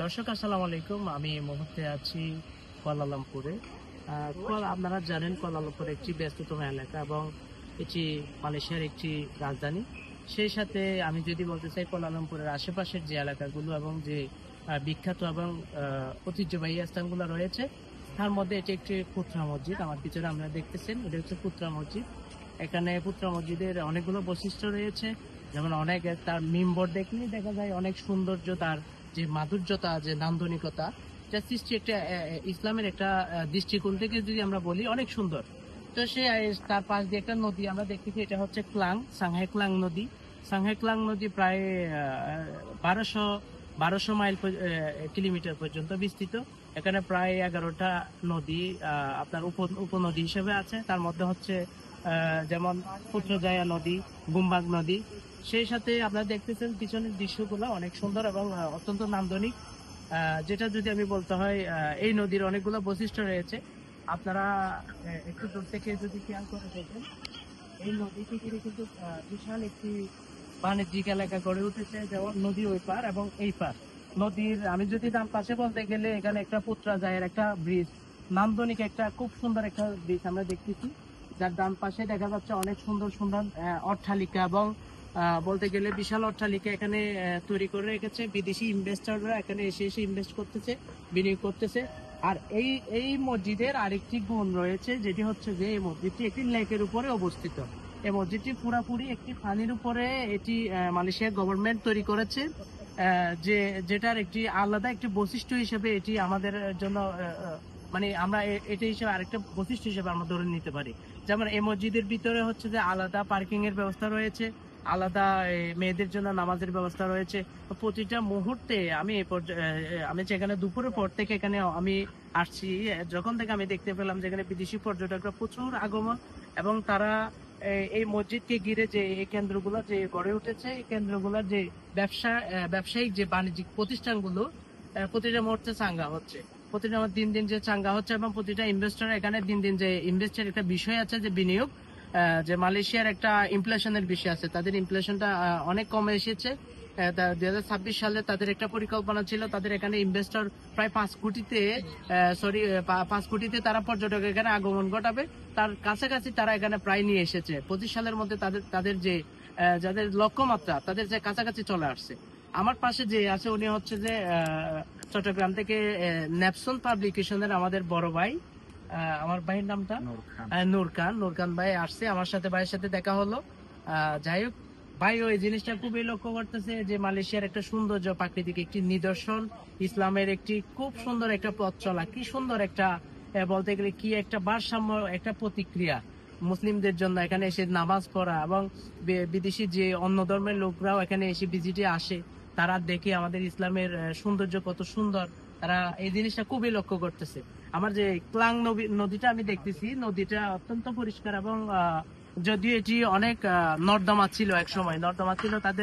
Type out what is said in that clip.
দর্শক আসসালামু আলাইকুম। আমি এই মুহূর্তে আছি কুয়ালালামপুরে। আপনারা জানেন কুয়ালালামপুর একটি ব্যস্ততম এলাকা এবং এটি মালয়েশিয়ার একটি রাজধানী। সেই সাথে আমি যদি বলতে চাই কুয়ালালামপুরের আশেপাশের যে এলাকাগুলো এবং যে বিখ্যাত এবং ঐতিহ্যবাহী স্থানগুলো রয়েছে তার মধ্যে এটি একটি পুত্রা মসজিদ। আমার পিছনে আপনারা দেখতেছেন এটা হচ্ছে পুত্রা মসজিদ। এখানে পুত্রা মসজিদের অনেকগুলো বৈশিষ্ট্য রয়েছে, যেমন অনেক তার মিম্বর দেখলেই দেখা যায় অনেক সৌন্দর্য, তার যে মাধুর্যতা, যে নান্দনিকতা, যা সৃষ্টি একটা ইসলামের একটা দৃষ্টিকোণ থেকে যদি আমরা বলি অনেক সুন্দর। তো সে তার পাশ দিয়ে একটা নদী আমরা দেখতেছি, এটা হচ্ছে সাংহাই ক্লাং নদী। সাংহাই ক্লাং নদী প্রায় 1200 1200 মাইল কিলোমিটার পর্যন্ত বিস্তৃত। এখানে প্রায় 11টা নদী আপনার উপনদী হিসেবে আছে। তার মধ্যে হচ্ছে যেমন পুত্রজায়া নদী, গুম্বাগ নদী। সেই সাথে আপনারা দেখতেছেন পিছনের দৃশ্যগুলো অনেক সুন্দর এবং অত্যন্ত নান্দনিক। যেটা যদি আমি বলতে হয়, এই নদীর অনেকগুলো বৈশিষ্ট্য রয়েছে। আপনারা একটু দূর থেকে যদি খেয়াল করে দেখেন, এই নদীটি ঘিরে কিন্তু বিশাল একটি বাণিজ্যিক এলাকা গড়ে উঠেছে, যেমন নদী ওই পার এবং এই পার। নদীর আমি যদি ডান পাশে বলতে গেলে এখানে একটা পুত্রাজায়ের একটা ব্রিজ, নান্দনিক একটা খুব সুন্দর একটা ব্রিজ আমরা দেখতেছি, যার ডান পাশে দেখা যাচ্ছে অনেক সুন্দর সুন্দর অট্টালিকা এবং বলতে গেলে বিশাল অট্টালিকা এখানে তৈরি করে রেখেছে। বিদেশি ইনভেস্টররা এখানে এসে এসে ইনভেস্ট করতেছে, বিনিয়োগ করতেছে। আর এই এই মসজিদের আরেকটি গুণ রয়েছে, যেটি হচ্ছে যে এই মসজিদটি একটি লেকের উপরে অবস্থিত। এই মসজিদটি পুরাপুরি একটি পানির উপরে এটি মালয়েশিয়া গভর্নমেন্ট তৈরি করেছে, যে যেটার একটি আলাদা একটি বৈশিষ্ট্য হিসেবে এটি আমাদের জন্য মানে আমরা এটা হিসেবে আরেকটা বৈশিষ্ট্য হিসেবে আমরা ধরে নিতে পারি। যেমন এই মসজিদের ভিতরে হচ্ছে যে আলাদা পার্কিং এর ব্যবস্থা রয়েছে, আলাদা মেয়েদের জন্য নামাজের ব্যবস্থা রয়েছে। প্রতিটা মুহূর্তে আমি যেখানে দুপুরের পর থেকে এখানে আমি আসছি, যখন থেকে আমি দেখতে পেলাম যেখানে বিদেশি পর্যটকরা প্রচুর আগমন, এবং তারা এই মসজিদকে ঘিরে যে এই কেন্দ্রগুলো যে গড়ে উঠেছে, এই কেন্দ্রগুলোর যে ব্যবসায়িক যে বাণিজ্যিক প্রতিষ্ঠানগুলো প্রতিটা মুহূর্তে চাঙ্গা হচ্ছে, প্রতিটা দিন দিন যে চাঙ্গা হচ্ছে, এবং প্রতিটা ইনভেস্টর এখানে দিন দিন যে ইনভেস্টের একটা বিষয় আছে যে বিনিয়োগ, যে মালয়েশিয়ার একটা ইনফ্লেশনের বিষয় আছে, তাদের ইনফ্লেশনটা অনেক কমে এসেছে। 2026 সালে তাদের একটা পরিকল্পনা ছিল, তাদের এখানে ইনভেস্টর প্রায় 5 কোটিতে তারা পর্যটক এখানে আগমন ঘটাবে। তার কাছাকাছি তারা এখানে প্রায় নিয়ে এসেছে। 25 সালের মধ্যে তাদের যে যাদের লক্ষ্যমাত্রা তাদের যে কাছাকাছি চলে আসছে। আমার পাশে যে আছে উনি হচ্ছে যে চট্টগ্রাম থেকে নেপসন পাবলিকেশনের আমাদের বড় ভাই, আমার ভাইয়ের নামটা নূর খান ভাই আসছে আমার সাথে, ভাইয়ের সাথে দেখা হলো। যাই হোক, ভাই ওই জিনিসটা খুবই লক্ষ্য করতেছে যে মালয়েশিয়ার একটা সৌন্দর্য, প্রাকৃতিক একটি নিদর্শন, ইসলামের একটি খুব সুন্দর একটা পথ চলা, কি সুন্দর একটা বলতে গেলে কি একটা ভারসাম্য, একটা প্রতিক্রিয়া মুসলিমদের জন্য এখানে এসে নামাজ পড়া, এবং বিদেশি যে অন্য ধর্মের লোকরাও এখানে এসে ভিজিটে আসে, তারা দেখে আমাদের ইসলামের সৌন্দর্য কত সুন্দর, তারা এই জিনিসটা খুবই লক্ষ্য করতেছে। আমার যে নদীটা আমি দেখতেছি, নদীটা অত্যন্ত পরিষ্কার এবং যদিও এটি অনেক নর্দমা ছিল, এক সময় নর্দমা ছিল, তাদের